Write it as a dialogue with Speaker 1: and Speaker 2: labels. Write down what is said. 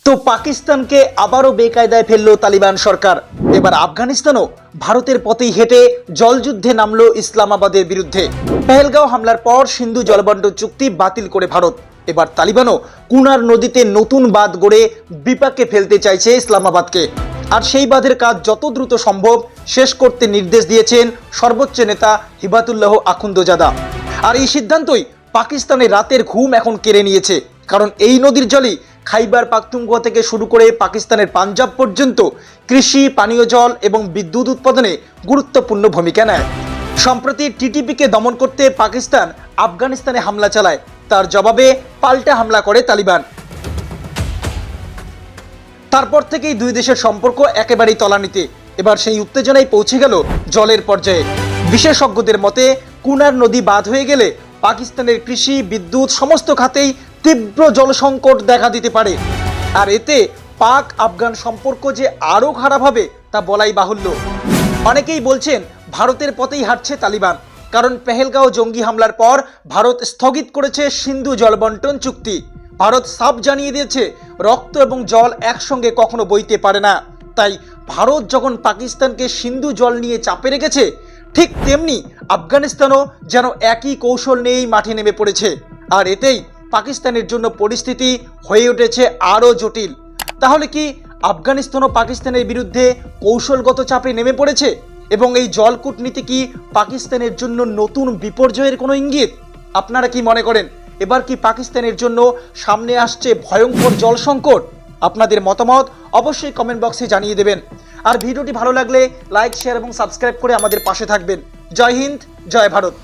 Speaker 1: তো পাকিস্তানকে আবারও বেকায়দায় ফেললো তালিবান সরকার। এবার আফগানিস্তানও ভারতের পথেই হেঁটে জলযুদ্ধে নামলো ইসলামাবাদের বিরুদ্ধে। পেহেলগাঁও হামলার পর সিন্ধু জলবন্টন চুক্তি বাতিল করে ভারত। এবার তালিবানও কুনার নদীতে নতুন বাঁধ গড়ে বিপাকে ফেলতে চাইছে ইসলামাবাদকে। আর সেই বাঁধের কাজ যত দ্রুত সম্ভব শেষ করতে নির্দেশ দিয়েছেন সর্বোচ্চ নেতা হিবাতুল্লাহ আখুন্দজাদা। আর এই সিদ্ধান্তই পাকিস্তানের রাতের ঘুম এখন কেড়ে নিয়েছে, কারণ এই নদীর জলই খাইবার পাখতুনখোয়া থেকে শুরু করে পাকিস্তানের পাঞ্জাব পর্যন্ত কৃষি, পানীয় জল এবং বিদ্যুৎ উৎপাদনে গুরুত্বপূর্ণ ভূমিকা নেয়। সম্প্রতি টিটিপিকে দমন করতে পাকিস্তান আফগানিস্তানে হামলা চালায়, তার জবাবে পাল্টা হামলা করে তালিবান। তারপর থেকেই দুই দেশের সম্পর্ক একেবারেই তলানিতে। এবার সেই উত্তেজনায় পৌঁছে গেল জলের পর্যায়ে। বিশেষজ্ঞদের মতে কুনার নদী বাঁধ হয়ে গেলে পাকিস্তানের কৃষি, বিদ্যুৎ সমস্ত খাতেই তীব্র জল সংকট দেখা দিতে পারে। আর এতে পাক আফগান সম্পর্ক যে আরও খারাপ হবে তা বলাই বাহুল্য। অনেকেই বলছেন ভারতের পথেই হাঁটছে তালিবান, কারণ পেহেলগাঁও জঙ্গি হামলার পর ভারত স্থগিত করেছে সিন্ধু জলবন্টন চুক্তি। ভারত সাফ জানিয়ে দিয়েছে রক্ত এবং জল একসঙ্গে কখনো বইতে পারে না। তাই ভারত যখন পাকিস্তানকে সিন্ধু জল নিয়ে চাপে রেখেছে, ঠিক তেমনি আফগানিস্তানও যেন একই কৌশল নিয়েই মাঠে নেমে পড়েছে। আর এতেই পাকিস্তানের জন্য পরিস্থিতি হয়ে উঠেছে আরও জটিল। তাহলে কি আফগানিস্তানও পাকিস্তানের বিরুদ্ধে কৌশলগত চাপে নেমে পড়েছে? এবং এই জল কূটনীতি কি পাকিস্তানের জন্য নতুন বিপর্যয়ের কোনো ইঙ্গিত? আপনারা কি মনে করেন, এবার কি পাকিস্তানের জন্য সামনে আসছে ভয়ঙ্কর জল সংকট? আপনাদের মতামত অবশ্যই কমেন্ট বক্সে জানিয়ে দেবেন। আর ভিডিওটি ভালো লাগলে লাইক, শেয়ার এবং সাবস্ক্রাইব করে আমাদের পাশে থাকবেন। জয় হিন্দ, জয় ভারত।